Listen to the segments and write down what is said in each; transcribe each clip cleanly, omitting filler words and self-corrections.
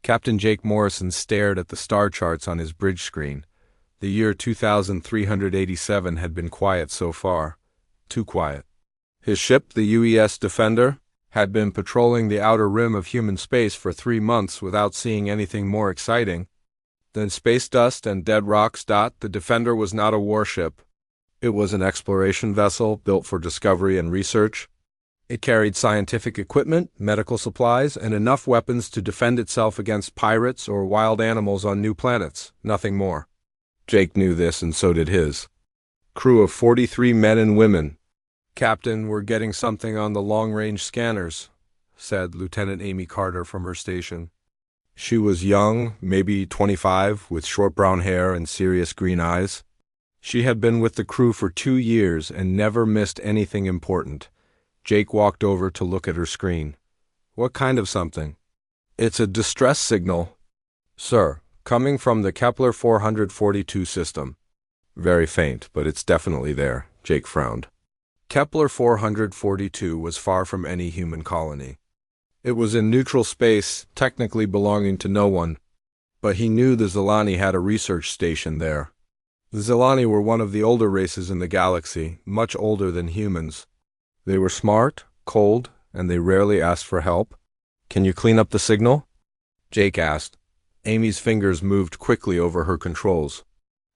Captain Jake Morrison stared at the star charts on his bridge screen. The year 2387 had been quiet so far. Too quiet. His ship, the UES Defender, had been patrolling the outer rim of human space for 3 months without seeing anything more exciting than space dust and dead rocks. The Defender was not a warship. It was an exploration vessel built for discovery and research. It carried scientific equipment, medical supplies, and enough weapons to defend itself against pirates or wild animals on new planets, nothing more. Jake knew this, and so did his crew of 43 men and women. "Captain, we're getting something on the long-range scanners," said Lieutenant Amy Carter from her station. She was young, maybe 25, with short brown hair and serious green eyes. She had been with the crew for 2 years and never missed anything important. Jake walked over to look at her screen. "What kind of something?" "It's a distress signal, sir, coming from the Kepler 442 system." "Very faint, but it's definitely there," Jake frowned. Kepler 442 was far from any human colony. It was in neutral space, technically belonging to no one, but he knew the Zilani had a research station there. The Zilani were one of the older races in the galaxy, much older than humans. They were smart, cold, and they rarely asked for help. "Can you clean up the signal?" Jake asked. Amy's fingers moved quickly over her controls.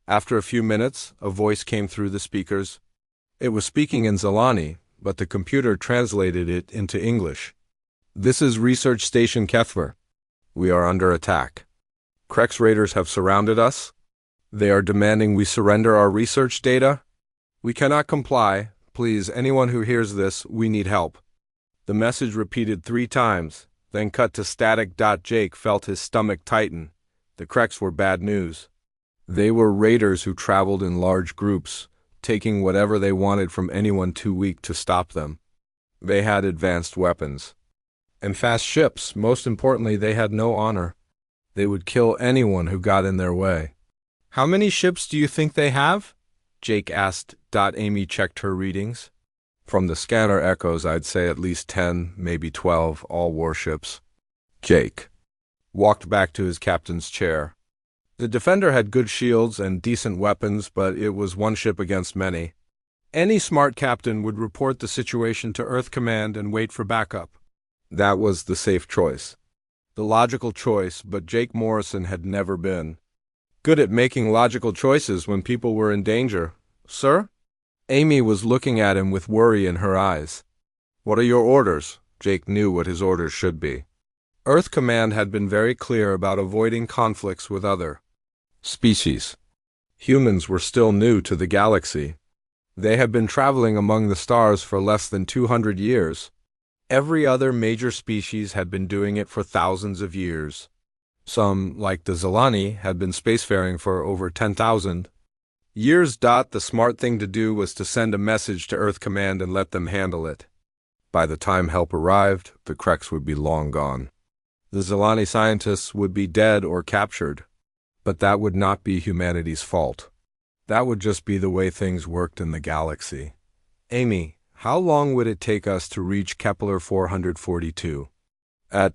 After a few minutes, a voice came through the speakers. It was speaking in Zilani, but the computer translated it into English. "This is Research Station Kethver. We are under attack. Krex raiders have surrounded us. They are demanding we surrender our research data. We cannot comply. Please, anyone who hears this, we need help." The message repeated 3 times, then cut to static. Jake felt his stomach tighten. The Krex were bad news. They were raiders who traveled in large groups, taking whatever they wanted from anyone too weak to stop them. They had advanced weapons and fast ships. Most importantly, they had no honor. They would kill anyone who got in their way. "How many ships do you think they have?" Jake asked. Amy checked her readings. "From the scanner echoes, I'd say at least 10, maybe 12, all warships." Jake walked back to his captain's chair. The Defender had good shields and decent weapons, but it was one ship against many. Any smart captain would report the situation to Earth Command and wait for backup. That was the safe choice. The logical choice, but Jake Morrison had never been good at making logical choices when people were in danger. "Sir?" Amy was looking at him with worry in her eyes. "What are your orders?" Jake knew what his orders should be. Earth Command had been very clear about avoiding conflicts with other species. Humans were still new to the galaxy. They had been traveling among the stars for less than 200 years. Every other major species had been doing it for thousands of years. Some, like the Zilani, had been spacefaring for over 10,000 years. The smart thing to do was to send a message to Earth Command and let them handle it. By the time help arrived, the Krex would be long gone. The Zilani scientists would be dead or captured. But that would not be humanity's fault. That would just be the way things worked in the galaxy. "Amy, how long would it take us to reach Kepler 442? "At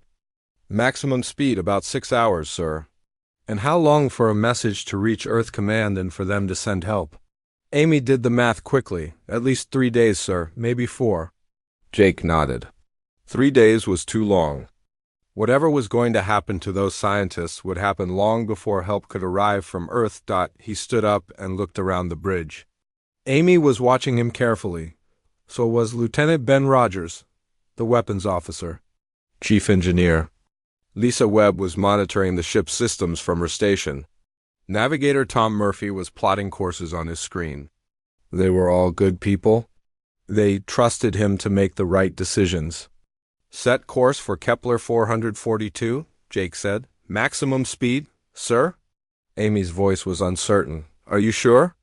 maximum speed, about 6 hours, sir." "And how long for a message to reach Earth Command and for them to send help?" Amy did the math quickly. "At least 3 days, sir, maybe 4. Jake nodded. 3 days was too long. Whatever was going to happen to those scientists would happen long before help could arrive from Earth. He stood up and looked around the bridge. Amy was watching him carefully. So was Lieutenant Ben Rogers, the weapons officer. Chief Engineer Lisa Webb was monitoring the ship's systems from her station. Navigator Tom Murphy was plotting courses on his screen. They were all good people. They trusted him to make the right decisions. "Set course for Kepler 442, Jake said. "Maximum speed, sir?" Amy's voice was uncertain. "Are you sure?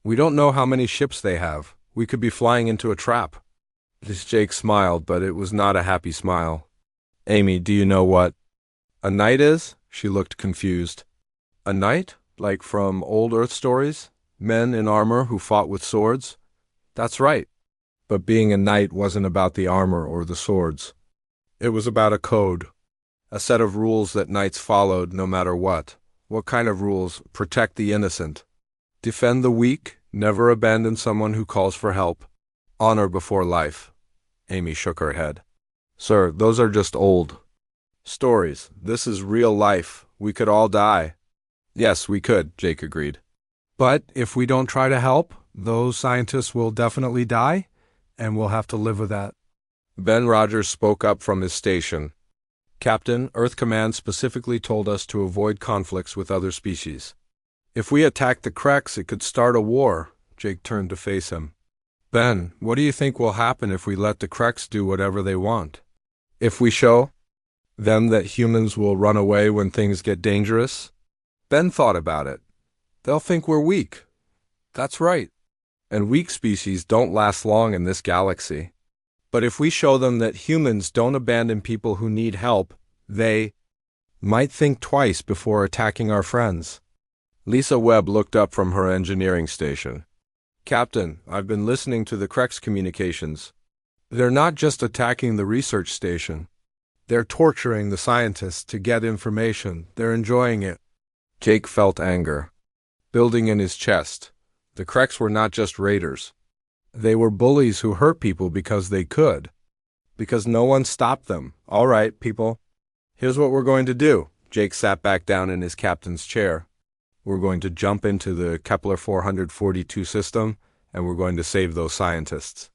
We don't know how many ships they have. We could be flying into a trap." Jake smiled, but it was not a happy smile. "Amy, do you know what a knight is?" She looked confused. "A knight? Like from old Earth stories? Men in armor who fought with swords?" "That's right. But being a knight wasn't about the armor or the swords. It was about a code. A set of rules that knights followed no matter what. What kind of rules? Protect the innocent. Defend the weak. Never abandon someone who calls for help. Honor before life. Amy shook her head. Sir, those are just old stories. This is real life. We could all die. Yes, we could, Jake agreed. But if we don't try to help, those scientists will definitely die, and we'll have to live with that. Ben Rogers spoke up from his station. Captain, Earth Command specifically told us to avoid conflicts with other species. If we attack the Kreks, it could start a war. Jake turned to face him. Ben, what do you think will happen if we let the Kreks do whatever they want? If we show them that humans will run away when things get dangerous? Ben thought about it. They'll think we're weak. That's right. And weak species don't last long in this galaxy. But if we show them that humans don't abandon people who need help, they might think twice before attacking our friends. Lisa Webb looked up from her engineering station. Captain, I've been listening to the Kreks communications. They're not just attacking the research station. They're torturing the scientists to get information. They're enjoying it. Jake felt anger building in his chest. The Kreks were not just raiders. They were bullies who hurt people because they could. Because no one stopped them. All right, people. Here's what we're going to do. Jake sat back down in his captain's chair. We're going to jump into the Kepler 442 system, and we're going to save those scientists.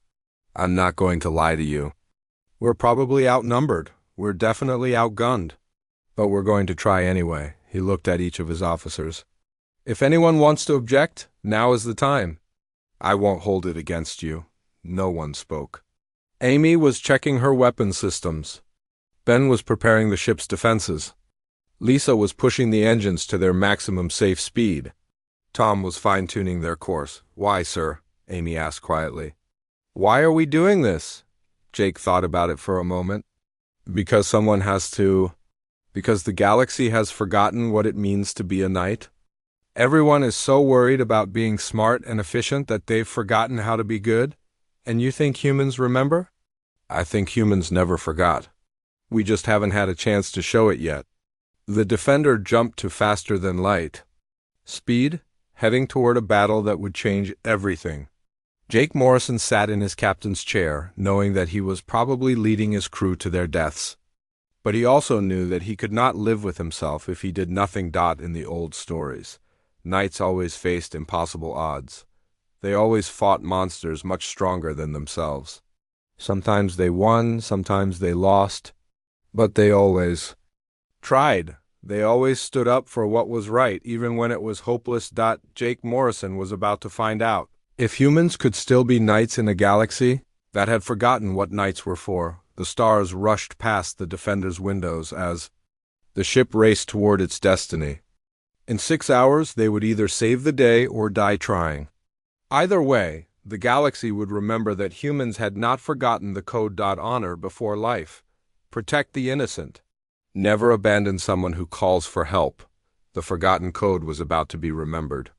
I'm not going to lie to you. We're probably outnumbered. We're definitely outgunned. But we're going to try anyway. He looked at each of his officers. If anyone wants to object, now is the time. I won't hold it against you. No one spoke. Amy was checking her weapon systems. Ben was preparing the ship's defenses. Lisa was pushing the engines to their maximum safe speed. Tom was fine-tuning their course. Why, sir? Amy asked quietly. Why are we doing this? Jake thought about it for a moment. Because someone has to. Because the galaxy has forgotten what it means to be a knight. Everyone is so worried about being smart and efficient that they've forgotten how to be good. And you think humans remember? I think humans never forgot. We just haven't had a chance to show it yet. The Defender jumped to faster than light speed, heading toward a battle that would change everything. Jake Morrison sat in his captain's chair, knowing that he was probably leading his crew to their deaths. But he also knew that he could not live with himself if he did nothing. In the old stories, knights always faced impossible odds. They always fought monsters much stronger than themselves. Sometimes they won, sometimes they lost, but they always tried. They always stood up for what was right, even when it was hopeless. Jake Morrison was about to find out if humans could still be knights in a galaxy that had forgotten what knights were for. The stars rushed past the Defender's windows as the ship raced toward its destiny. In 6 hours, they would either save the day or die trying. Either way, the galaxy would remember that humans had not forgotten the code. Honor before life. Protect the innocent. Never abandon someone who calls for help. The forgotten code was about to be remembered.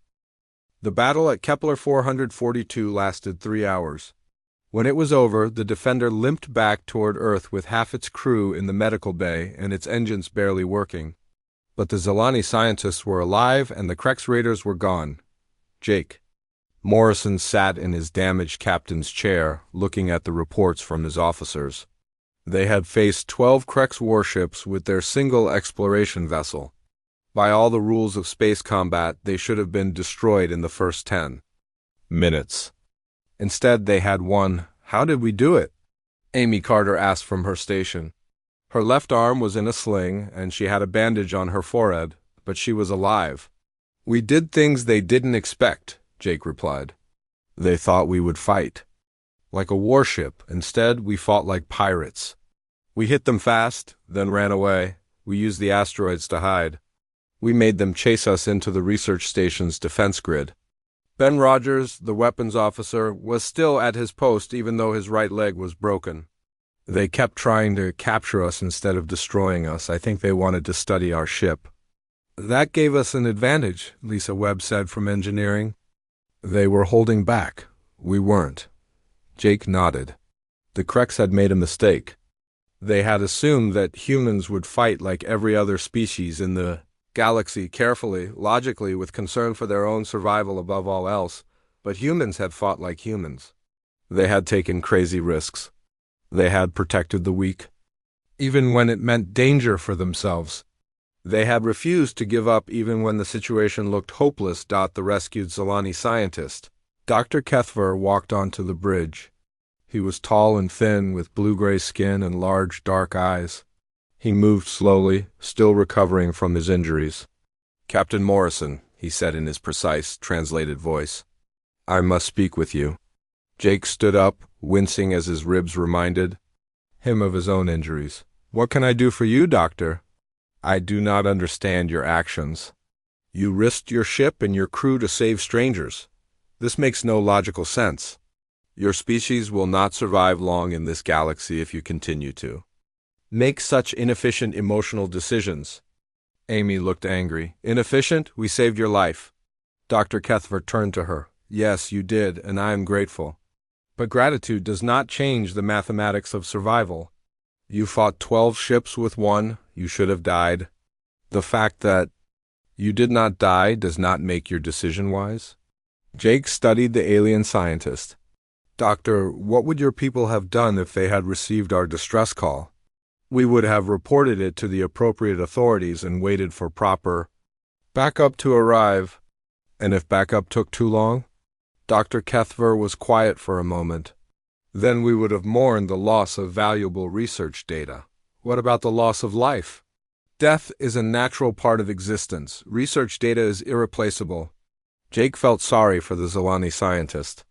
The battle at Kepler 442 lasted 3 hours. When it was over, the Defender limped back toward Earth with half its crew in the medical bay and its engines barely working. But the Zelani scientists were alive and the Kreks raiders were gone. Jake Morrison sat in his damaged captain's chair, looking at the reports from his officers. They had faced 12 Kreks warships with their single exploration vessel. By all the rules of space combat, they should have been destroyed in the first 10 minutes. Instead, they had won. How did we do it? Amy Carter asked from her station. Her left arm was in a sling, and she had a bandage on her forehead, but she was alive. We did things they didn't expect, Jake replied. They thought we would fight like a warship. Instead, we fought like pirates. We hit them fast, then ran away. We used the asteroids to hide. We made them chase us into the research station's defense grid. Ben Rogers, the weapons officer, was still at his post even though his right leg was broken. They kept trying to capture us instead of destroying us. I think they wanted to study our ship. That gave us an advantage, Lisa Webb said from engineering. They were holding back. We weren't. Jake nodded. The Kreks had made a mistake. They had assumed that humans would fight like every other species in the galaxy, carefully, logically, with concern for their own survival above all else, but humans had fought like humans. They had taken crazy risks. They had protected the weak, even when it meant danger for themselves. They had refused to give up even when the situation looked hopeless. The rescued Zolani scientist, Dr. Kethver, walked onto the bridge. He was tall and thin, with blue-gray skin and large, dark eyes. He moved slowly, still recovering from his injuries. "Captain Morrison," he said in his precise, translated voice, "I must speak with you." Jake stood up, wincing as his ribs reminded him of his own injuries. "What can I do for you, Doctor?" "I do not understand your actions. You risked your ship and your crew to save strangers. This makes no logical sense. Your species will not survive long in this galaxy if you continue to make such inefficient emotional decisions." Amy looked angry. "Inefficient? We saved your life." Dr. Kethver turned to her. "Yes, you did, and I am grateful. But gratitude does not change the mathematics of survival. You fought 12 ships with one. You should have died. The fact that you did not die does not make your decision wise." Jake studied the alien scientist. "Doctor, what would your people have done if they had received our distress call?" "We would have reported it to the appropriate authorities and waited for proper backup to arrive." "And if backup took too long?" Dr. Kethver was quiet for a moment. "Then we would have mourned the loss of valuable research data." "What about the loss of life?" "Death is a natural part of existence. Research data is irreplaceable." Jake felt sorry for the Zolani scientist.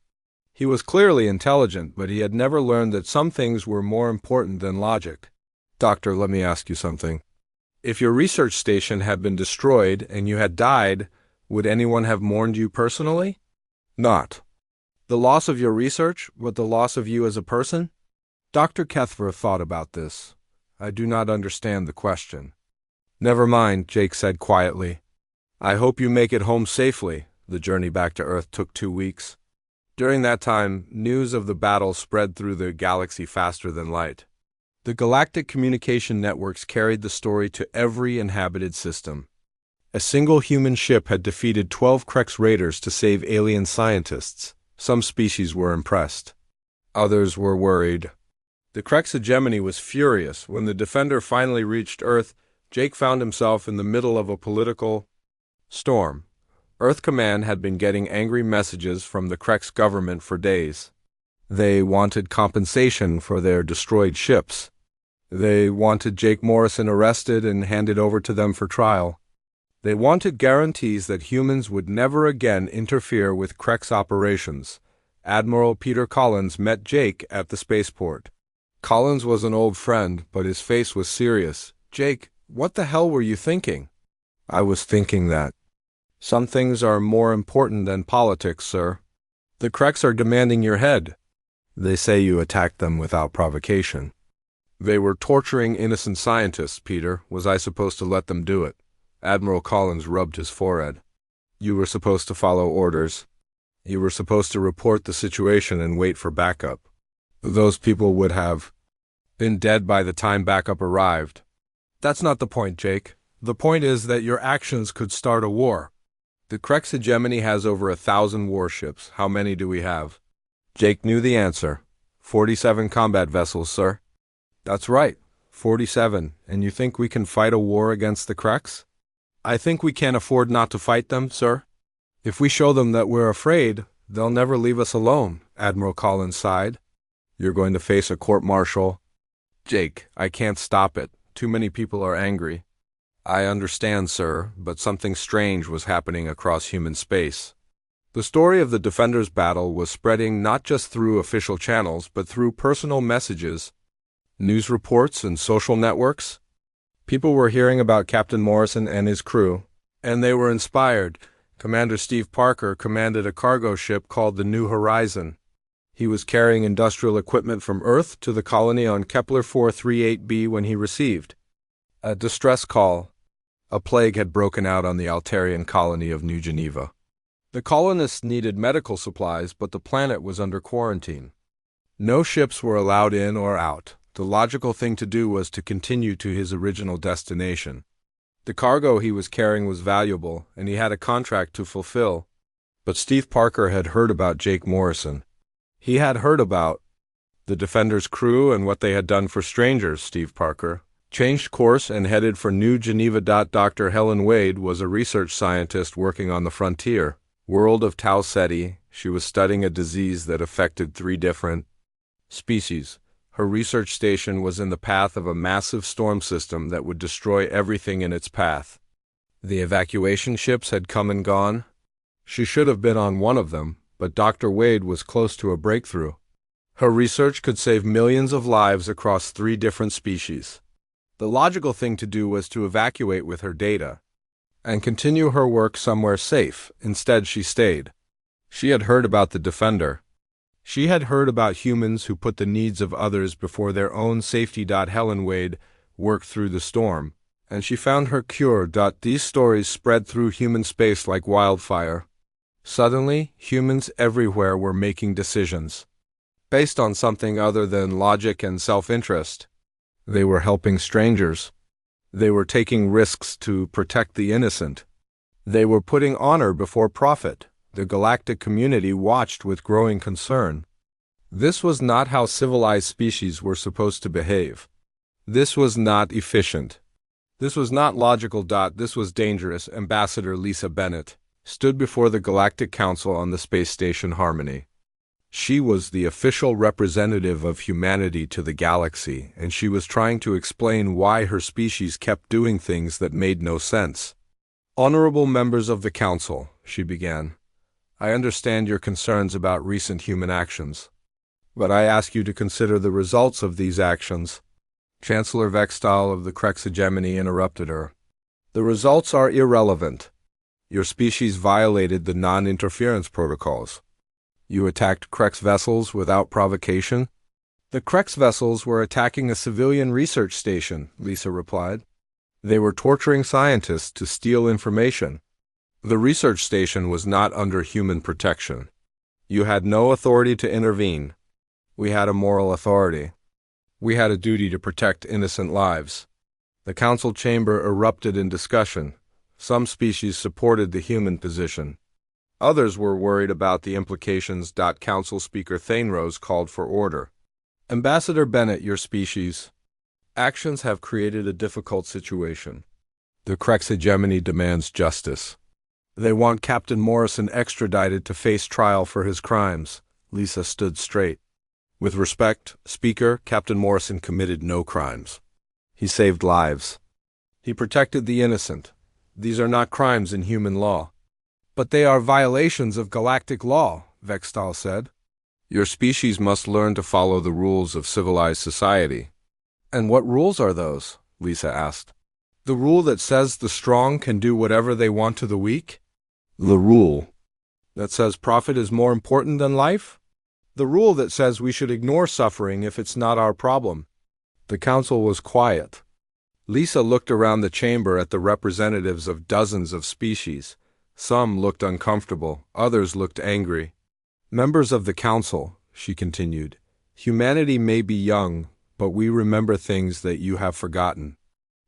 He was clearly intelligent, but he had never learned that some things were more important than logic. "Doctor, let me ask you something. If your research station had been destroyed and you had died, would anyone have mourned you personally?" "Not the loss of your research, but the loss of you as a person?" Dr. Kethver thought about this. "I do not understand the question." "Never mind," Jake said quietly. "I hope you make it home safely." The journey back to Earth took 2 weeks. During that time, news of the battle spread through the galaxy faster than light. The galactic communication networks carried the story to every inhabited system. A single human ship had defeated 12 Krex raiders to save alien scientists. Some species were impressed. Others were worried. The Krex hegemony was furious. When the Defender finally reached Earth, Jake found himself in the middle of a political storm. Earth Command had been getting angry messages from the Krex government for days. They wanted compensation for their destroyed ships. They wanted Jake Morrison arrested and handed over to them for trial. They wanted guarantees that humans would never again interfere with Krex operations. Admiral Peter Collins met Jake at the spaceport. Collins was an old friend, but his face was serious. "Jake, what the hell were you thinking?" "I was thinking that some things are more important than politics, sir. The Krex are demanding your head. They say you attacked them without provocation." "They were torturing innocent scientists, Peter. Was I supposed to let them do it?" Admiral Collins rubbed his forehead. "You were supposed to follow orders. You were supposed to report the situation and wait for backup. Those people would have been dead by the time backup arrived." "That's not the point, Jake. The point is that your actions could start a war. The Krex hegemony has over 1,000 warships. How many do we have?" Jake knew the answer. 47 combat vessels, sir." "That's right, 47. And you think we can fight a war against the Krex?" "I think we can't afford not to fight them, sir. If we show them that we're afraid, they'll never leave us alone," Admiral Collins sighed. "You're going to face a court-martial." "Jake, I can't stop it. Too many people are angry." "I understand, sir, but something strange was happening across human space." The story of the Defenders' battle was spreading not just through official channels, but through personal messages, news reports, and social networks. People were hearing about Captain Morrison and his crew, and they were inspired. Commander Steve Parker commanded a cargo ship called the New Horizon. He was carrying industrial equipment from Earth to the colony on Kepler 438b when he received a distress call. A plague had broken out on the Altarian colony of New Geneva. The colonists needed medical supplies, but the planet was under quarantine. No ships were allowed in or out. The logical thing to do was to continue to his original destination. The cargo he was carrying was valuable, and he had a contract to fulfill. But Steve Parker had heard about Jake Morrison. He had heard about the Defender's crew and what they had done for strangers. Steve Parker changed course and headed for New Geneva. Dr. Helen Wade was a research scientist working on the frontier world of Tau Ceti. She was studying a disease that affected 3 different species. Her research station was in the path of a massive storm system that would destroy everything in its path. The evacuation ships had come and gone. She should have been on one of them, but Dr. Wade was close to a breakthrough. Her research could save millions of lives across 3 different species. The logical thing to do was to evacuate with her data and continue her work somewhere safe. Instead, she stayed. She had heard about the Defender. She had heard about humans who put the needs of others before their own safety. Helen Wade worked through the storm, and she found her cure. These stories spread through human space like wildfire. Suddenly, humans everywhere were making decisions based on something other than logic and self-interest. They were helping strangers. They were taking risks to protect the innocent. They were putting honor before profit. The galactic community watched with growing concern. This was not how civilized species were supposed to behave. This was not efficient. This was not logical. This was dangerous. Ambassador Lisa Bennett stood before the Galactic Council on the space station Harmony. She was the official representative of humanity to the galaxy, and she was trying to explain why her species kept doing things that made no sense. Honorable members of the Council, she began, I understand your concerns about recent human actions, but I ask you to consider the results of these actions. Chancellor Vextal of the Krex Hegemony interrupted her. The results are irrelevant. Your species violated the non-interference protocols. You attacked Krex vessels without provocation? The Krex vessels were attacking a civilian research station, Lisa replied. They were torturing scientists to steal information. The research station was not under human protection. You had no authority to intervene. We had a moral authority. We had a duty to protect innocent lives. The council chamber erupted in discussion. Some species supported the human position. Others were worried about the implications. Council Speaker Thainrose called for order. Ambassador Bennett, your species' actions have created a difficult situation. The Krex Hegemony demands justice. They want Captain Morrison extradited to face trial for his crimes. Lisa stood straight. With respect, Speaker, Captain Morrison committed no crimes. He saved lives. He protected the innocent. These are not crimes in human law. But they are violations of galactic law, Vextal said. Your species must learn to follow the rules of civilized society. And what rules are those? Lisa asked. The rule that says the strong can do whatever they want to the weak? The rule that says profit is more important than life? The rule that says we should ignore suffering if it's not our problem? The council was quiet. Lisa looked around the chamber at the representatives of dozens of species. Some looked uncomfortable, others looked angry. Members of the council, she continued, humanity may be young, but we remember things that you have forgotten.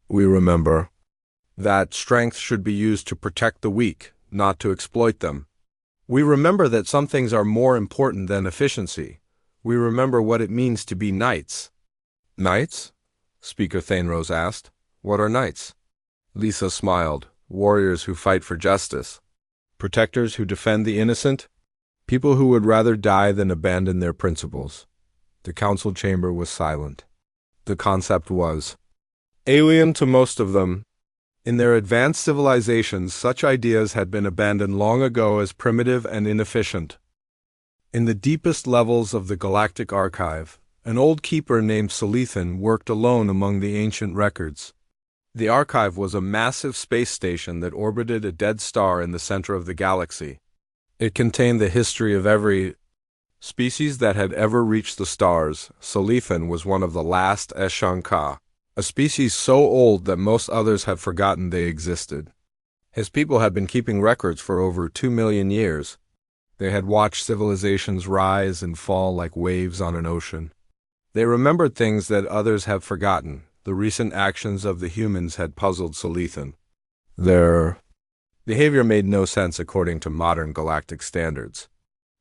We remember that strength should be used to protect the weak, not to exploit them. We remember that some things are more important than efficiency. We remember what it means to be knights. Knights? Speaker Thainrose asked. What are knights? Lisa smiled. Warriors who fight for justice. Protectors who defend the innocent. People who would rather die than abandon their principles. The council chamber was silent. The concept was alien to most of them. In their advanced civilizations, such ideas had been abandoned long ago as primitive and inefficient. In the deepest levels of the Galactic Archive, an old keeper named Salithan worked alone among the ancient records. The archive was a massive space station that orbited a dead star in the center of the galaxy. It contained the history of every species that had ever reached the stars. Salithan was one of the last Eshanka, a species so old that most others had forgotten they existed. His people had been keeping records for over 2 million years. They had watched civilizations rise and fall like waves on an ocean. They remembered things that others have forgotten. The recent actions of the humans had puzzled Salithan. Their behavior made no sense according to modern galactic standards.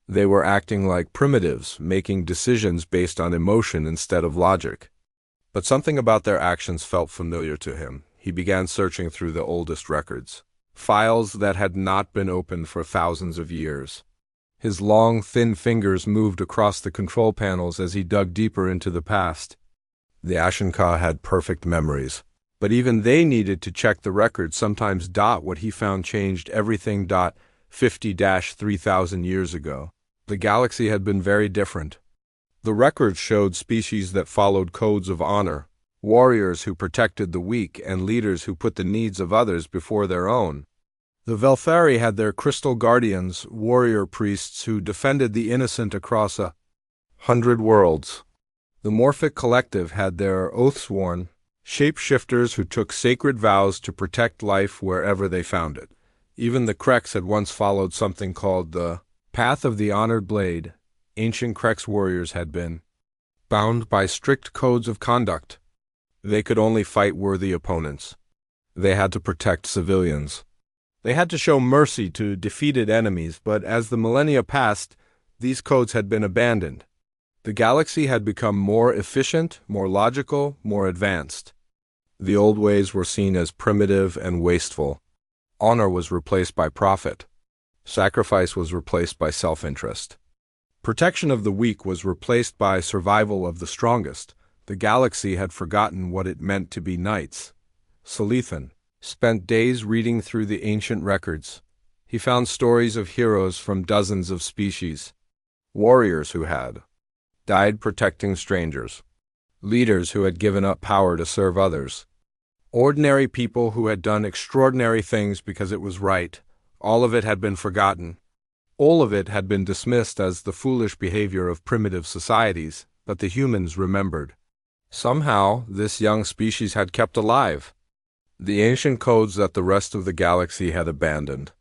They were acting like primitives, making decisions based on emotion instead of logic. But something about their actions felt familiar to him. He began searching through the oldest records, files that had not been opened for thousands of years. His long, thin fingers moved across the control panels as he dug deeper into the past. The Ashenka had perfect memories, but even they needed to check the records. Sometimes what he found changed everything. 50-3,000 years ago. The galaxy had been very different. The records showed species that followed codes of honor, warriors who protected the weak, and leaders who put the needs of others before their own. The Velthari had their crystal guardians, warrior priests who defended the innocent across 100 worlds. The Morphic Collective had their oath-sworn shapeshifters who took sacred vows to protect life wherever they found it. Even the Kreks had once followed something called the Path of the Honored Blade. Ancient Kreks warriors had been bound by strict codes of conduct. They could only fight worthy opponents. They had to protect civilians. They had to show mercy to defeated enemies, but as the millennia passed, these codes had been abandoned. The galaxy had become more efficient, more logical, more advanced. The old ways were seen as primitive and wasteful. Honor was replaced by profit. Sacrifice was replaced by self-interest. Protection of the weak was replaced by survival of the strongest. The galaxy had forgotten what it meant to be knights. Salithan spent days reading through the ancient records. He found stories of heroes from dozens of species, warriors who had died protecting strangers, leaders who had given up power to serve others, ordinary people who had done extraordinary things because it was right. All of it had been forgotten. All of it had been dismissed as the foolish behavior of primitive societies, but the humans remembered. Somehow, this young species had kept alive the ancient codes that the rest of the galaxy had abandoned.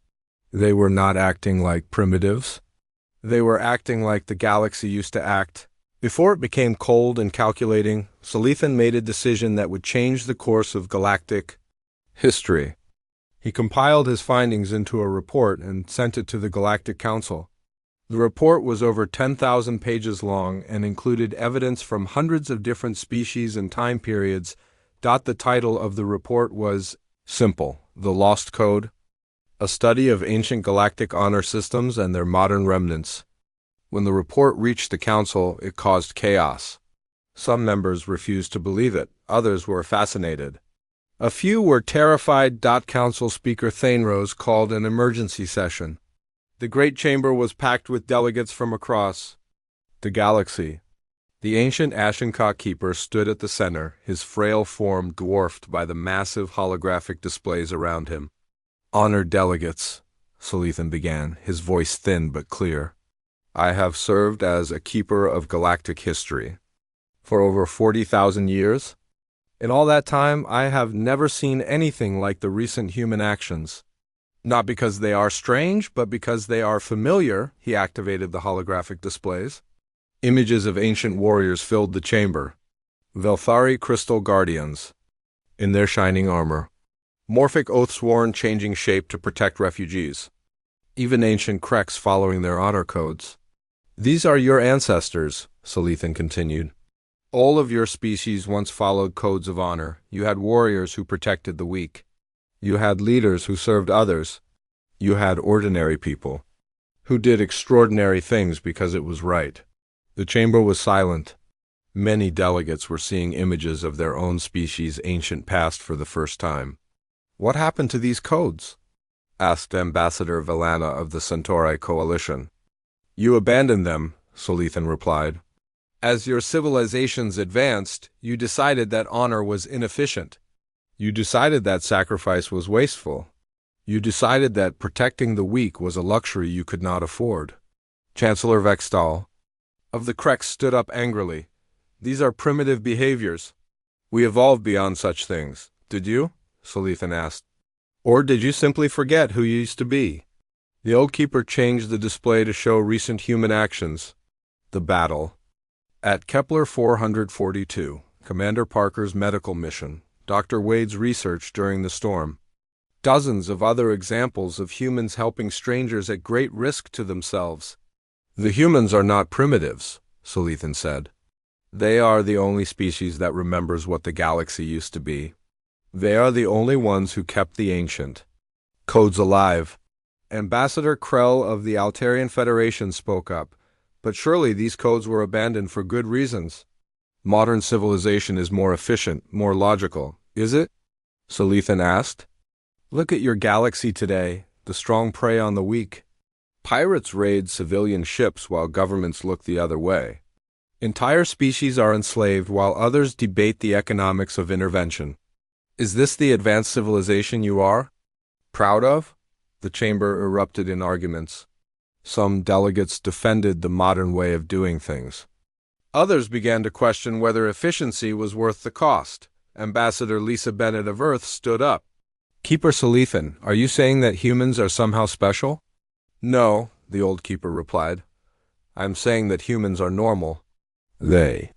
They were not acting like primitives. They were acting like the galaxy used to act. Before it became cold and calculating, Salithan made a decision that would change the course of galactic history. He compiled his findings into a report and sent it to the Galactic Council. The report was over 10,000 pages long and included evidence from hundreds of different species and time periods. The title of the report was simple: The Lost Code, a study of ancient galactic honor systems and their modern remnants. When the report reached the Council, it caused chaos. Some members refused to believe it. Others were fascinated. A few were terrified. Council Speaker Thainrose called an emergency session. The Great Chamber was packed with delegates from across the galaxy. The ancient Ashenka keeper stood at the center, his frail form dwarfed by the massive holographic displays around him. Honored delegates, Salithan began, his voice thin but clear. I have served as a keeper of galactic history for over 40,000 years. In all that time, I have never seen anything like the recent human actions. Not because they are strange, but because they are familiar. He activated the holographic displays. Images of ancient warriors filled the chamber. Velthari crystal guardians, in their shining armor. Morphic oath-sworn changing shape to protect refugees. Even ancient Kreks following their honor codes. These are your ancestors, Salithan continued. All of your species once followed codes of honor. You had warriors who protected the weak. You had leaders who served others. You had ordinary people who did extraordinary things because it was right. The chamber was silent. Many delegates were seeing images of their own species' ancient past for the first time. What happened to these codes? Asked Ambassador Valana of the Centauri Coalition. You abandoned them, Salithan replied. As your civilizations advanced, you decided that honor was inefficient. You decided that sacrifice was wasteful. You decided that protecting the weak was a luxury you could not afford. Chancellor Vextal of the Kreks stood up angrily. These are primitive behaviors. We evolved beyond such things. Did you? Salithan asked. Or did you simply forget who you used to be? The old keeper changed the display to show recent human actions. The battle. At Kepler 442, Commander Parker's medical mission, Dr. Wade's research during the storm. Dozens of other examples of humans helping strangers at great risk to themselves. The humans are not primitives, Salithan said. They are the only species that remembers what the galaxy used to be. They are the only ones who kept the ancient codes alive. Ambassador Krell of the Altarian Federation spoke up, but surely these codes were abandoned for good reasons. Modern civilization is more efficient, more logical, is it? Salithan asked. Look at your galaxy today, the strong prey on the weak. Pirates raid civilian ships while governments look the other way. Entire species are enslaved while others debate the economics of intervention. Is this the advanced civilization you are proud of? The chamber erupted in arguments. Some delegates defended the modern way of doing things. Others began to question whether efficiency was worth the cost. Ambassador Lisa Bennett of Earth stood up. Keeper Salithan, are you saying that humans are somehow special? No, the old keeper replied. I'm saying that humans are normal. They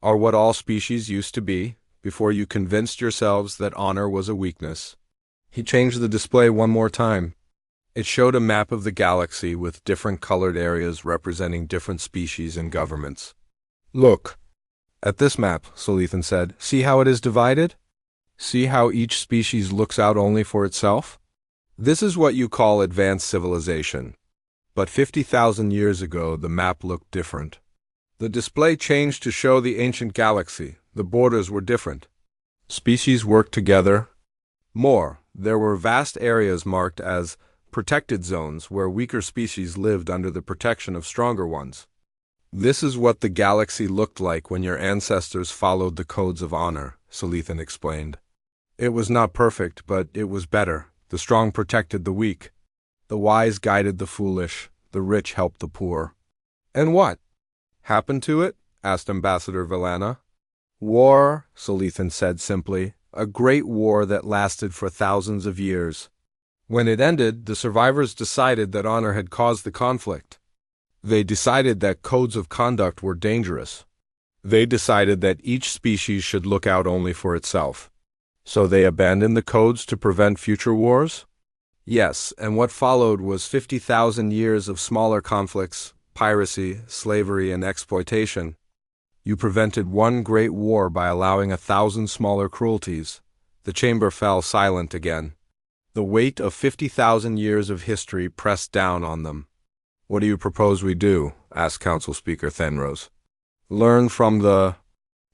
are what all species used to be, before you convinced yourselves that honor was a weakness. He changed the display one more time. It showed a map of the galaxy with different colored areas representing different species and governments. Look at this map, Salithan said. See how it is divided? See how each species looks out only for itself? This is what you call advanced civilization. But 50,000 years ago, the map looked different. The display changed to show the ancient galaxy. The borders were different. Species worked together. More, there were vast areas marked as protected zones where weaker species lived under the protection of stronger ones. This is what the galaxy looked like when your ancestors followed the codes of honor, Salithan explained. It was not perfect, but it was better. The strong protected the weak. The wise guided the foolish. The rich helped the poor. And what happened to it? Asked Ambassador Villana. War, Salithan said simply. A great war that lasted for thousands of years. When it ended, the survivors decided that honor had caused the conflict. They decided that codes of conduct were dangerous. They decided that each species should look out only for itself. So they abandoned the codes to prevent future wars? Yes, and what followed was 50,000 years of smaller conflicts, piracy, slavery, and exploitation. You prevented one great war by allowing 1,000 smaller cruelties. The chamber fell silent again. The weight of 50,000 years of history pressed down on them. What do you propose we do? Asked Council Speaker Thenrose. Learn from the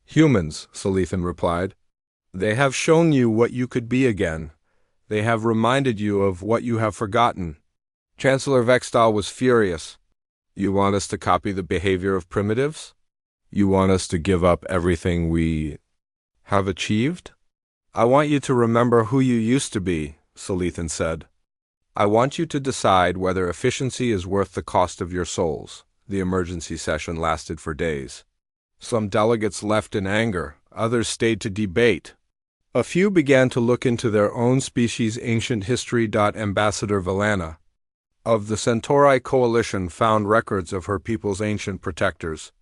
humans, Salithan replied. They have shown you what you could be again. They have reminded you of what you have forgotten. Chancellor Vextal was furious. You want us to copy the behavior of primitives? You want us to give up everything we have achieved? I want you to remember who you used to be, Salithan said. I want you to decide whether efficiency is worth the cost of your souls. The emergency session lasted for days. Some delegates left in anger. Others stayed to debate. A few began to look into their own species' ancient history. Ambassador Villana of the Centauri Coalition found records of her people's ancient protectors.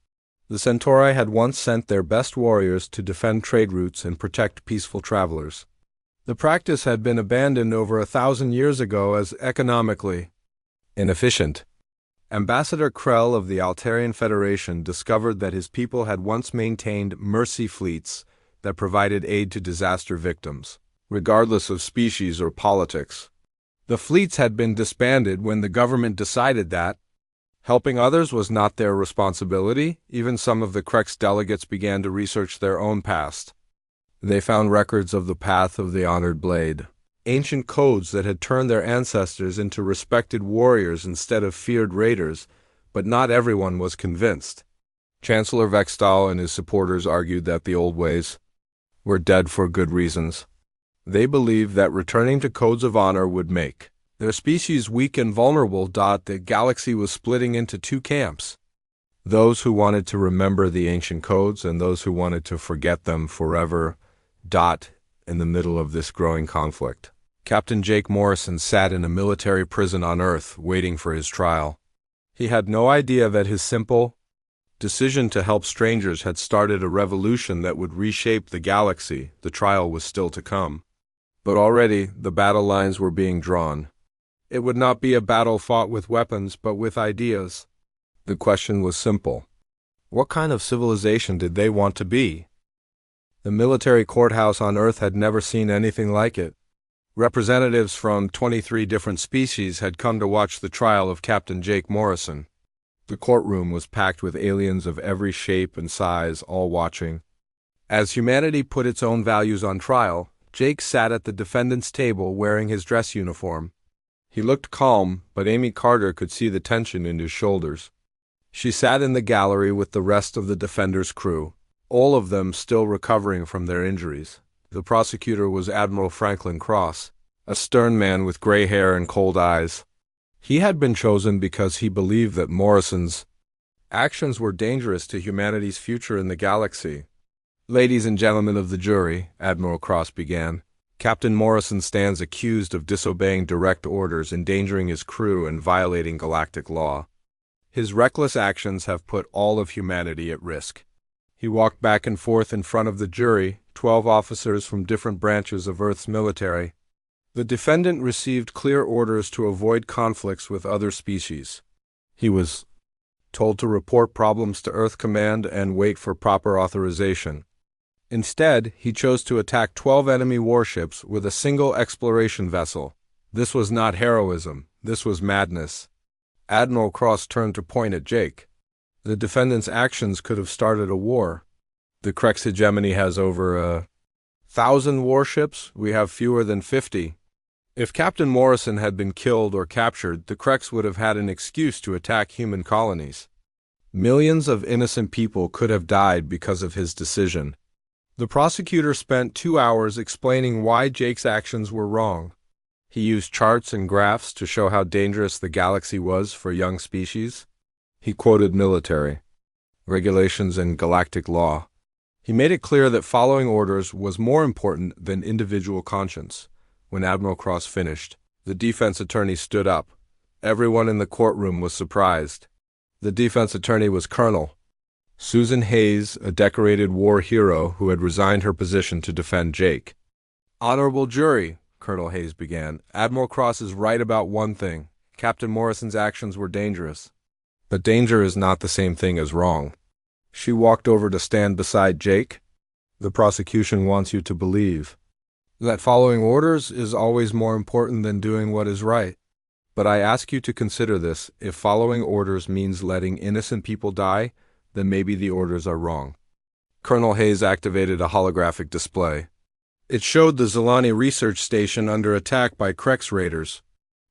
The Centauri had once sent their best warriors to defend trade routes and protect peaceful travelers. The practice had been abandoned over 1,000 years ago as economically inefficient. Ambassador Krell of the Altarian Federation discovered that his people had once maintained mercy fleets that provided aid to disaster victims, regardless of species or politics. The fleets had been disbanded when the government decided that helping others was not their responsibility. Even some of the Krex delegates began to research their own past. They found records of the path of the honored blade, ancient codes that had turned their ancestors into respected warriors instead of feared raiders, but not everyone was convinced. Chancellor Vextal and his supporters argued that the old ways were dead for good reasons. They believed that returning to codes of honor would make their species weak and vulnerable. The galaxy was splitting into two camps. Those who wanted to remember the ancient codes and those who wanted to forget them forever. In the middle of this growing conflict, Captain Jake Morrison sat in a military prison on Earth waiting for his trial. He had no idea that his simple decision to help strangers had started a revolution that would reshape the galaxy. The trial was still to come. But already, the battle lines were being drawn. It would not be a battle fought with weapons, but with ideas. The question was simple. What kind of civilization did they want to be? The military courthouse on Earth had never seen anything like it. Representatives from 23 different species had come to watch the trial of Captain Jake Morrison. The courtroom was packed with aliens of every shape and size, all watching. As humanity put its own values on trial, Jake sat at the defendant's table wearing his dress uniform. He looked calm, but Amy Carter could see the tension in his shoulders. She sat in the gallery with the rest of the defender's crew, all of them still recovering from their injuries. The prosecutor was Admiral Franklin Cross, a stern man with gray hair and cold eyes. He had been chosen because he believed that Morrison's actions were dangerous to humanity's future in the galaxy. "Ladies and gentlemen of the jury," Admiral Cross began, "Captain Morrison stands accused of disobeying direct orders, endangering his crew, and violating galactic law. His reckless actions have put all of humanity at risk." He walked back and forth in front of the jury, 12 officers from different branches of Earth's military. The defendant received clear orders to avoid conflicts with other species. He was told to report problems to Earth Command and wait for proper authorization. Instead, he chose to attack 12 enemy warships with a single exploration vessel. This was not heroism, this was madness. Admiral Cross turned to point at Jake. The defendant's actions could have started a war. The Krex hegemony has over 1,000 warships. We have fewer than 50. If Captain Morrison had been killed or captured, the Krex would have had an excuse to attack human colonies. Millions of innocent people could have died because of his decision. The prosecutor spent 2 hours explaining why Jake's actions were wrong. He used charts and graphs to show how dangerous the galaxy was for young species. He quoted military regulations and galactic law. He made it clear that following orders was more important than individual conscience. When Admiral Cross finished, the defense attorney stood up. Everyone in the courtroom was surprised. The defense attorney was Colonel Susan Hayes, a decorated war hero who had resigned her position to defend Jake. "Honorable jury," Colonel Hayes began, "Admiral Cross is right about one thing. Captain Morrison's actions were dangerous. But danger is not the same thing as wrong." She walked over to stand beside Jake. "The prosecution wants you to believe that following orders is always more important than doing what is right. But I ask you to consider this. If following orders means letting innocent people die, then maybe the orders are wrong." Colonel Hayes activated a holographic display. It showed the Zilani research station under attack by Krex raiders.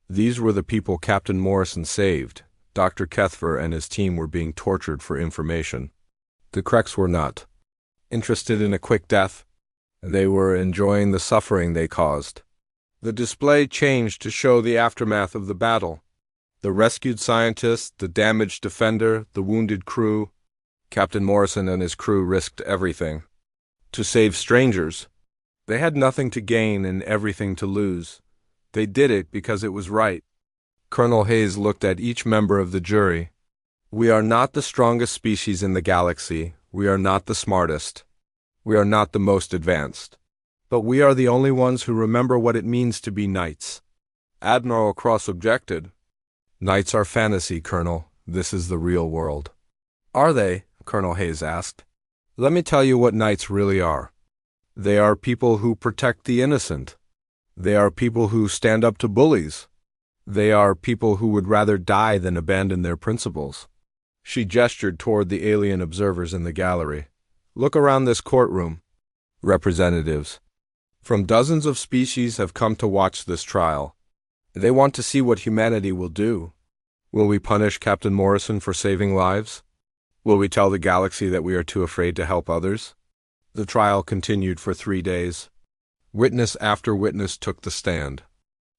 These were the people Captain Morrison saved. Dr. Kethver and his team were being tortured for information. The Krex were not interested in a quick death. They were enjoying the suffering they caused. The display changed to show the aftermath of the battle. The rescued scientist, the damaged defender, the wounded crew. Captain Morrison and his crew risked everything to save strangers. They had nothing to gain and everything to lose. They did it because it was right. Colonel Hayes looked at each member of the jury. "We are not the strongest species in the galaxy. We are not the smartest. We are not the most advanced. But we are the only ones who remember what it means to be knights." Admiral Cross objected. "Knights are fantasy, Colonel. This is the real world." "Are they?" Colonel Hayes asked. "Let me tell you what knights really are. They are people who protect the innocent. They are people who stand up to bullies. They are people who would rather die than abandon their principles." She gestured toward the alien observers in the gallery. "Look around this courtroom. Representatives from dozens of species have come to watch this trial. They want to see what humanity will do. Will we punish Captain Morrison for saving lives? Will we tell the galaxy that we are too afraid to help others?" The trial continued for 3 days. Witness after witness took the stand.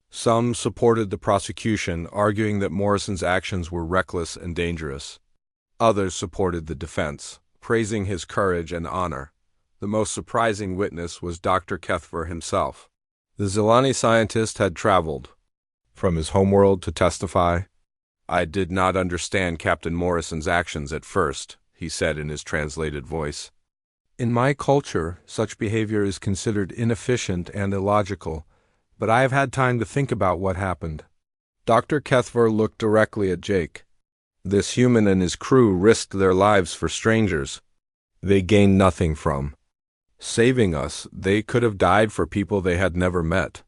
Some supported the prosecution, arguing that Morrison's actions were reckless and dangerous. Others supported the defense, praising his courage and honor. The most surprising witness was Dr. Kethver himself. The Zilani scientist had traveled from his homeworld to testify. "I did not understand Captain Morrison's actions at first," he said in his translated voice. In my culture, such behavior is considered inefficient and illogical, but I have had time to think about what happened. Dr. Kethver looked directly at Jake. This human and his crew risked their lives for strangers they gained nothing from. Saving us, they could have died for people they had never met.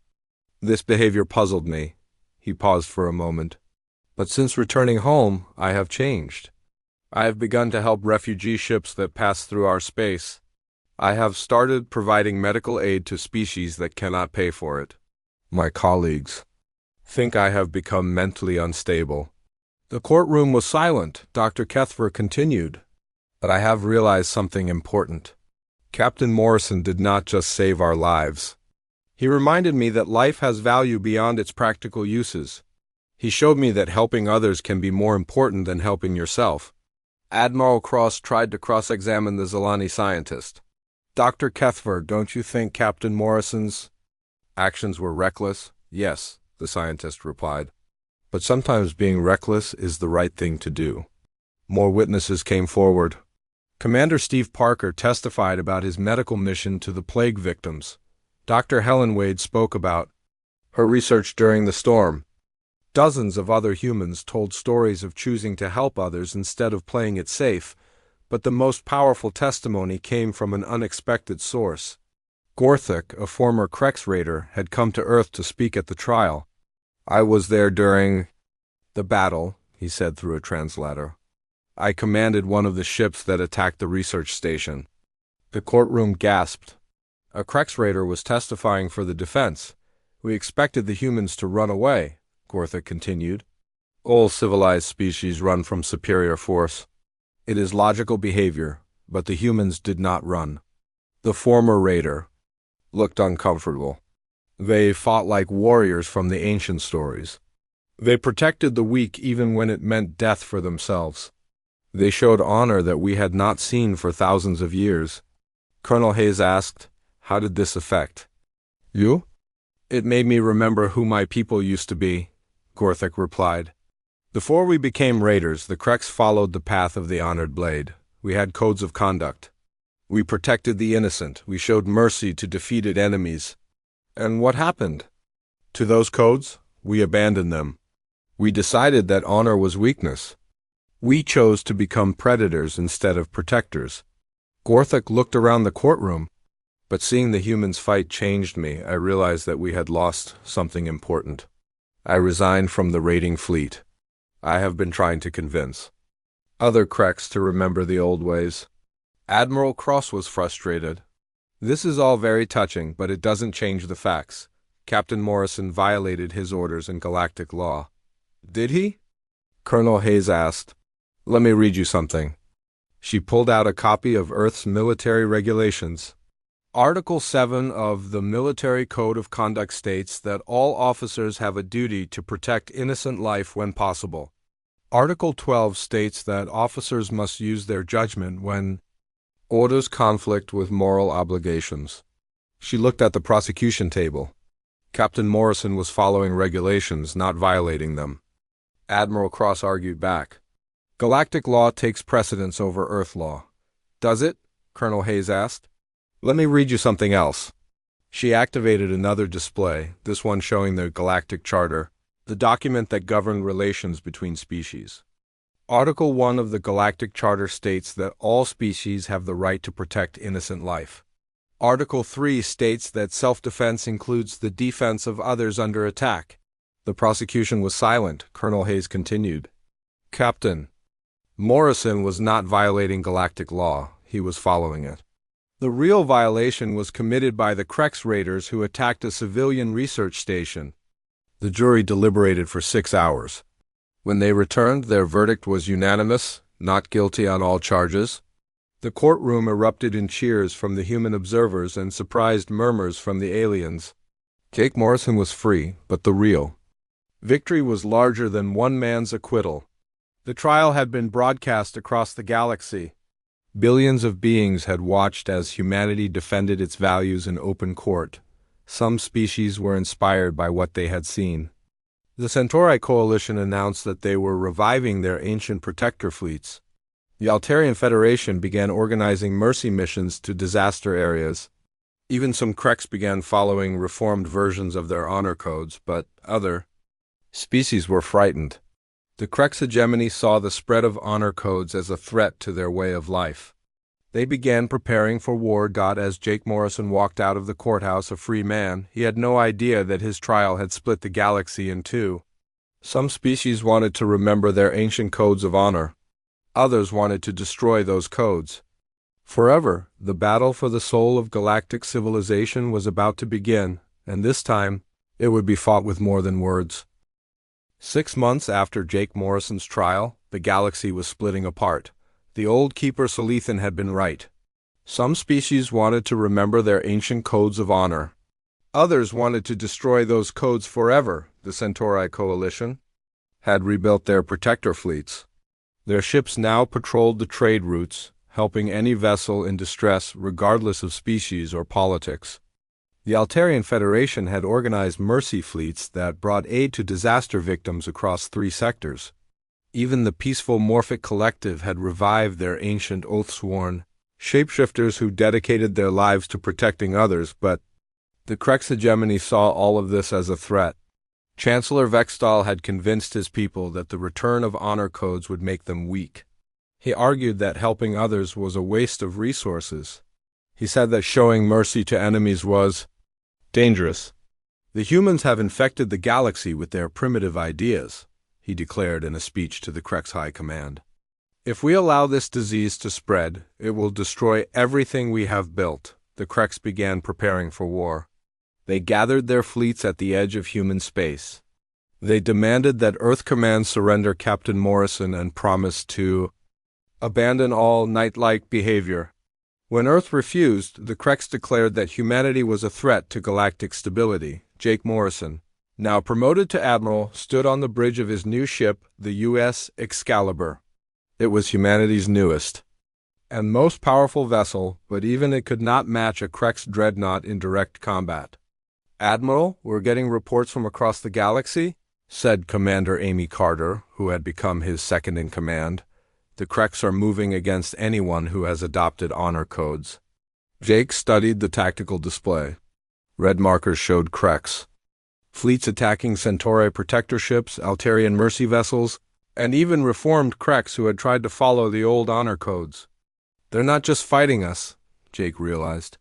This behavior puzzled me. He paused for a moment. But since returning home, I have changed. I have begun to help refugee ships that pass through our space. I have started providing medical aid to species that cannot pay for it. My colleagues think I have become mentally unstable. The courtroom was silent. Dr. Kethver continued. But I have realized something important. Captain Morrison did not just save our lives. He reminded me that life has value beyond its practical uses. He showed me that helping others can be more important than helping yourself. Admiral Cross tried to cross-examine the Zilani scientist. Dr. Kethver, don't you think Captain Morrison's actions were reckless? Yes, the scientist replied. But sometimes being reckless is the right thing to do. More witnesses came forward. Commander Steve Parker testified about his medical mission to the plague victims. Dr. Helen Wade spoke about her research during the storm. Dozens of other humans told stories of choosing to help others instead of playing it safe, but the most powerful testimony came from an unexpected source. Gorthik, a former Krex raider, had come to Earth to speak at the trial. I was there during the battle, he said through a translator. I commanded one of the ships that attacked the research station. The courtroom gasped. A Krex raider was testifying for the defense. We expected the humans to run away, Gorthik continued. All civilized species run from superior force. It is logical behavior, but the humans did not run. The former raider looked uncomfortable. They fought like warriors from the ancient stories. They protected the weak even when it meant death for themselves. They showed honor that we had not seen for thousands of years. Colonel Hayes asked, "How did this affect you?" "It made me remember who my people used to be," Gorthik replied. "Before we became raiders, the Krex followed the path of the honored blade. We had codes of conduct. We protected the innocent. We showed mercy to defeated enemies. And what happened to those codes? We abandoned them. We decided that honor was weakness. We chose to become predators instead of protectors." Gorthik looked around the courtroom, but seeing the humans fight changed me. I realized that we had lost something important. I resigned from the raiding fleet. I have been trying to convince other Krex to remember the old ways. Admiral Cross was frustrated. This is all very touching, but it doesn't change the facts. Captain Morrison violated his orders and galactic law. Did he? Colonel Hayes asked. Let me read you something. She pulled out a copy of Earth's military regulations. Article 7 of the Military Code of Conduct states that all officers have a duty to protect innocent life when possible. Article 12 states that officers must use their judgment when orders conflict with moral obligations. She looked at the prosecution table. Captain Morrison was following regulations, not violating them. Admiral Cross argued back. Galactic law takes precedence over Earth law. Does it? Colonel Hayes asked. Let me read you something else. She activated another display, this one showing the Galactic Charter, the document that governed relations between species. Article 1 of the Galactic Charter states that all species have the right to protect innocent life. Article 3 states that self-defense includes the defense of others under attack. The prosecution was silent. Colonel Hayes continued. Captain Morrison was not violating galactic law. He was following it. The real violation was committed by the Krex raiders who attacked a civilian research station. The jury deliberated for 6 hours. When they returned, their verdict was unanimous, not guilty on all charges. The courtroom erupted in cheers from the human observers and surprised murmurs from the aliens. Jake Morrison was free, but the real victory was larger than one man's acquittal. The trial had been broadcast across the galaxy. Billions of beings had watched as humanity defended its values in open court. Some species were inspired by what they had seen. The Centauri Coalition announced that they were reviving their ancient protector fleets. The Altarian Federation began organizing mercy missions to disaster areas. Even some Kreks began following reformed versions of their honor codes, but other species were frightened. The Kreks hegemony saw the spread of honor codes as a threat to their way of life. They began preparing for war. As Jake Morrison walked out of the courthouse a free man, he had no idea that his trial had split the galaxy in two. Some species wanted to remember their ancient codes of honor. Others wanted to destroy those codes. Forever, the battle for the soul of galactic civilization was about to begin, and this time, it would be fought with more than words. 6 months after Jake Morrison's trial, the galaxy was splitting apart. The old Keeper Salethan had been right. Some species wanted to remember their ancient codes of honor. Others wanted to destroy those codes forever. The Centauri Coalition had rebuilt their protector fleets. Their ships now patrolled the trade routes, helping any vessel in distress regardless of species or politics. The Altarian Federation had organized mercy fleets that brought aid to disaster victims across 3 sectors. Even the peaceful Morphic Collective had revived their ancient oath-sworn shapeshifters who dedicated their lives to protecting others, but the Kreks hegemony saw all of this as a threat. Chancellor Vextal had convinced his people that the return of honor codes would make them weak. He argued that helping others was a waste of resources. He said that showing mercy to enemies was dangerous. The humans have infected the galaxy with their primitive ideas, he declared in a speech to the Kreks High Command. If we allow this disease to spread, it will destroy everything we have built. The Kreks began preparing for war. They gathered their fleets at the edge of human space. They demanded that Earth Command surrender Captain Morrison and promised to abandon all knight-like behavior. When Earth refused, the Kreks declared that humanity was a threat to galactic stability. Jake Morrison, now promoted to Admiral, stood on the bridge of his new ship, the U.S. Excalibur. It was humanity's newest and most powerful vessel, but even it could not match a Kreks dreadnought in direct combat. "Admiral, we're getting reports from across the galaxy," said Commander Amy Carter, who had become his second-in-command. "The Kreks are moving against anyone who has adopted honor codes." Jake studied the tactical display. Red markers showed Kreks. Fleets attacking Centauri protector ships, Altarian mercy vessels, and even reformed Kreks who had tried to follow the old honor codes. "They're not just fighting us," Jake realized.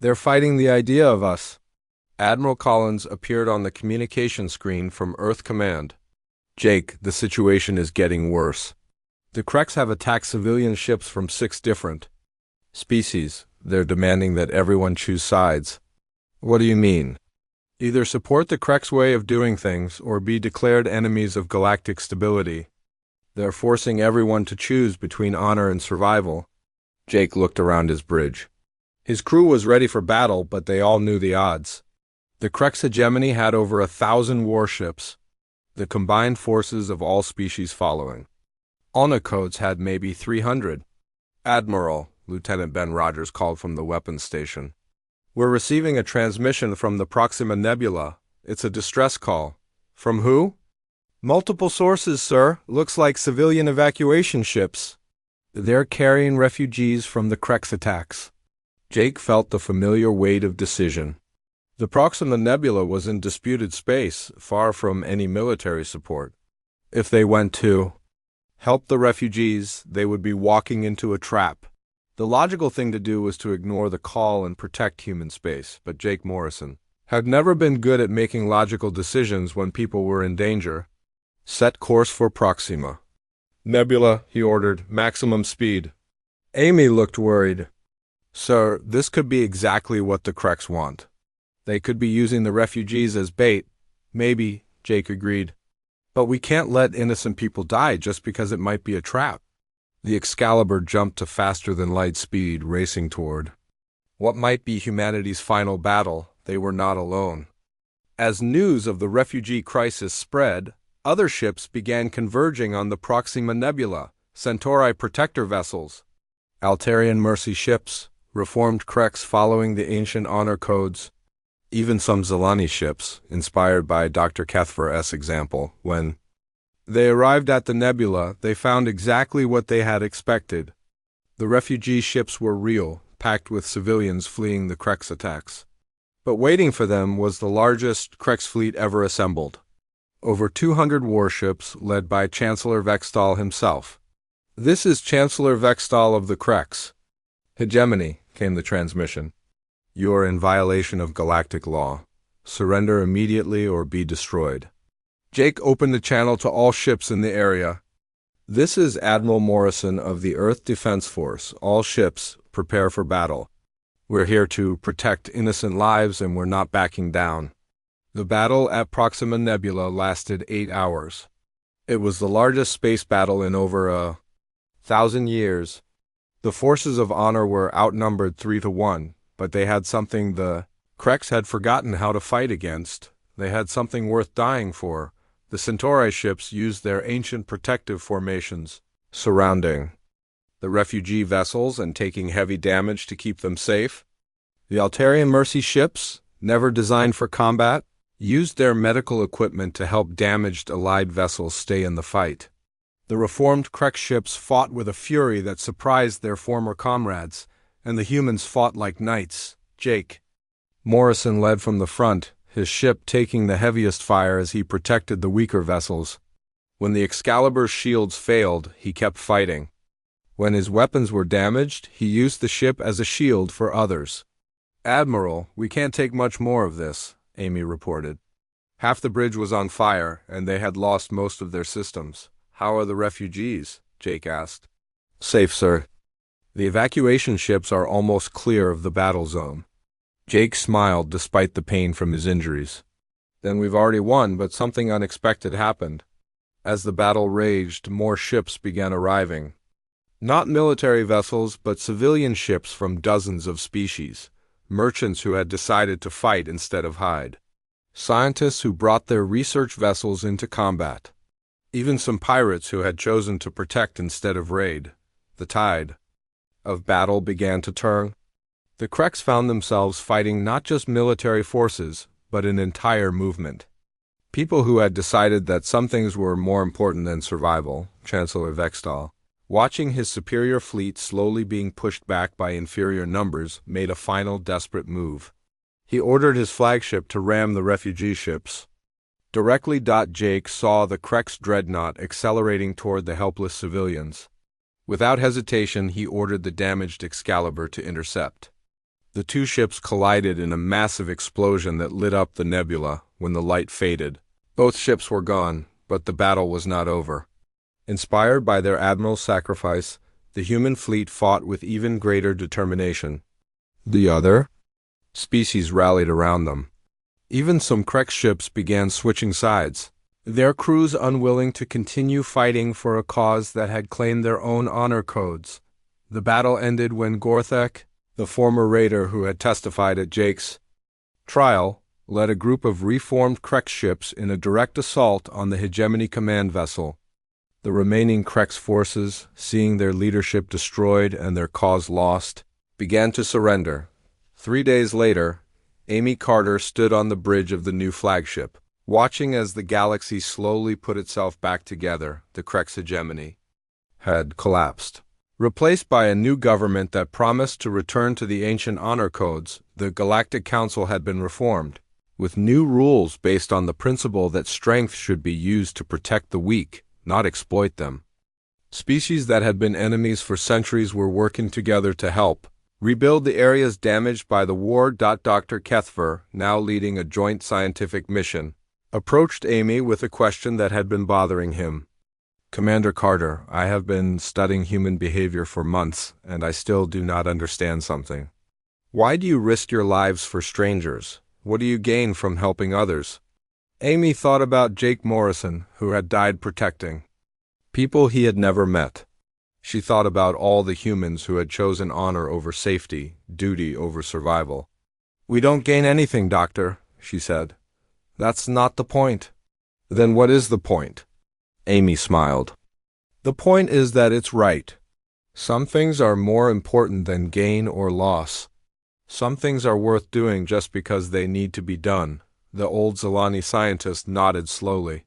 "They're fighting the idea of us." Admiral Collins appeared on the communication screen from Earth Command. "Jake, the situation is getting worse. The Kreks have attacked civilian ships from 6 different species. They're demanding that everyone choose sides." "What do you mean?" "Either support the Kreks' way of doing things or be declared enemies of galactic stability. They're forcing everyone to choose between honor and survival." Jake looked around his bridge. His crew was ready for battle, but they all knew the odds. The Kreks hegemony had over 1,000 warships, the combined forces of all species following. Honor codes had maybe 300. "Admiral," Lieutenant Ben Rogers called from the weapons station. "We're receiving a transmission from the Proxima Nebula. It's a distress call." "From who?" "Multiple sources, sir. Looks like civilian evacuation ships. They're carrying refugees from the Kreks attacks." Jake felt the familiar weight of decision. The Proxima Nebula was in disputed space, far from any military support. If they went to help the refugees, they would be walking into a trap. The logical thing to do was to ignore the call and protect human space, but Jake Morrison had never been good at making logical decisions when people were in danger. "Set course for Proxima Nebula," he ordered. "Maximum speed." Amy looked worried. "Sir, this could be exactly what the Kreks want. They could be using the refugees as bait." "Maybe," Jake agreed. "But we can't let innocent people die just because it might be a trap." The Excalibur jumped to faster-than-light speed, racing toward what might be humanity's final battle. They were not alone. As news of the refugee crisis spread, other ships began converging on the Proxima Nebula, Centauri protector vessels, Altarian mercy ships, reformed Kreks following the ancient honor codes, even some Zelani ships, inspired by Dr. Kethfer's example, when They arrived at the nebula. They found exactly what they had expected. The refugee ships were real, packed with civilians fleeing the Krex attacks. But waiting for them was the largest Krex fleet ever assembled. Over 200 warships, led by Chancellor Vextal himself. "This is Chancellor Vextal of the Krex." "Hegemony," came the transmission. "You are in violation of galactic law. Surrender immediately or be destroyed." Jake opened the channel to all ships in the area. "This is Admiral Morrison of the Earth Defense Force. All ships, prepare for battle. We're here to protect innocent lives and we're not backing down." The battle at Proxima Nebula lasted 8 hours. It was the largest space battle in over 1,000 years. The forces of honor were outnumbered 3-1, but they had something the Krex had forgotten how to fight against. They had something worth dying for. The Centauri ships used their ancient protective formations, surrounding the refugee vessels and taking heavy damage to keep them safe. The Altarian Mercy ships, never designed for combat, used their medical equipment to help damaged Allied vessels stay in the fight. The reformed Krex ships fought with a fury that surprised their former comrades, and the humans fought like knights. Jake Morrison led from the front, his ship taking the heaviest fire as he protected the weaker vessels. When the Excalibur's shields failed, he kept fighting. When his weapons were damaged, he used the ship as a shield for others. "Admiral, we can't take much more of this," Amy reported. Half the bridge was on fire, and they had lost most of their systems. "How are the refugees?" Jake asked. "Safe, sir. The evacuation ships are almost clear of the battle zone." Jake smiled despite the pain from his injuries. "Then we've already won, but something unexpected happened." As the battle raged, more ships began arriving. Not military vessels, but civilian ships from dozens of species. Merchants who had decided to fight instead of hide. Scientists who brought their research vessels into combat. Even some pirates who had chosen to protect instead of raid. The tide of battle began to turn. The Krex found themselves fighting not just military forces, but an entire movement. People who had decided that some things were more important than survival. Chancellor Vextal, watching his superior fleet slowly being pushed back by inferior numbers, made a final desperate move. He ordered his flagship to ram the refugee ships. Directly. Jake saw the Krex dreadnought accelerating toward the helpless civilians. Without hesitation, he ordered the damaged Excalibur to intercept. The two ships collided in a massive explosion that lit up the nebula. When the light faded, both ships were gone, but the battle was not over. Inspired by their admiral's sacrifice, the human fleet fought with even greater determination. The other species rallied around them. Even some Krex ships began switching sides, their crews unwilling to continue fighting for a cause that had claimed their own honor codes. The battle ended when Gorthek, the former raider who had testified at Jake's trial, led a group of reformed Krex ships in a direct assault on the Hegemony command vessel. The remaining Krex forces, seeing their leadership destroyed and their cause lost, began to surrender. 3 days later, Amy Carter stood on the bridge of the new flagship, watching as the galaxy slowly put itself back together. The Krex hegemony had collapsed. Replaced by a new government that promised to return to the ancient honor codes, the Galactic Council had been reformed, with new rules based on the principle that strength should be used to protect the weak, not exploit them. Species that had been enemies for centuries were working together to help rebuild the areas damaged by the war. Dr. Kethver, now leading a joint scientific mission, approached Amy with a question that had been bothering him. "Commander Carter, I have been studying human behavior for months, and I still do not understand something. Why do you risk your lives for strangers? What do you gain from helping others?" Amy thought about Jake Morrison, who had died protecting people he had never met. She thought about all the humans who had chosen honor over safety, duty over survival. "We don't gain anything, Doctor," she said. "That's not the point." "Then what is the point?" Amy smiled. "The point is that it's right. Some things are more important than gain or loss. Some things are worth doing just because they need to be done." The old Zilani scientist nodded slowly.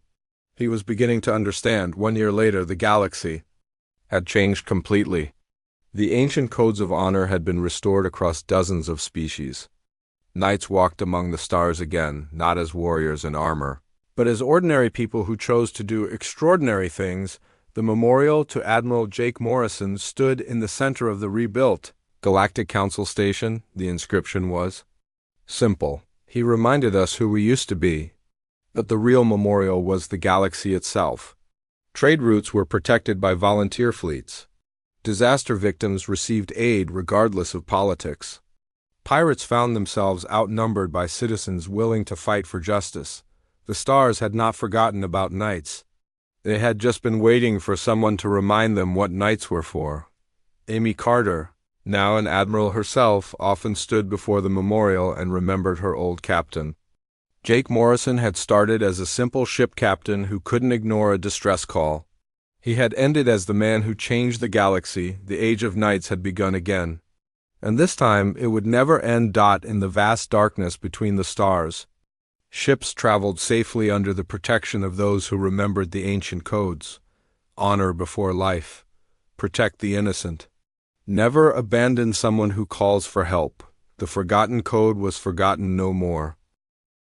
He was beginning to understand. 1 year later, the galaxy had changed completely. The ancient codes of honor had been restored across dozens of species. Knights walked among the stars again, not as warriors in armor, but as ordinary people who chose to do extraordinary things. The memorial to Admiral Jake Morrison stood in the center of the rebuilt Galactic Council station. The inscription was simple. He reminded us who we used to be. But the real memorial was the galaxy itself. Trade routes were protected by volunteer fleets. Disaster victims received aid regardless of politics. Pirates found themselves outnumbered by citizens willing to fight for justice. The stars had not forgotten about knights. They had just been waiting for someone to remind them what knights were for. Amy Carter, now an admiral herself, often stood before the memorial and remembered her old captain. Jake Morrison had started as a simple ship captain who couldn't ignore a distress call. He had ended as the man who changed the galaxy. The age of knights had begun again. And this time it would never end. In the vast darkness between the stars, ships traveled safely under the protection of those who remembered the ancient codes. Honor before life. Protect the innocent. Never abandon someone who calls for help. The forgotten code was forgotten no more.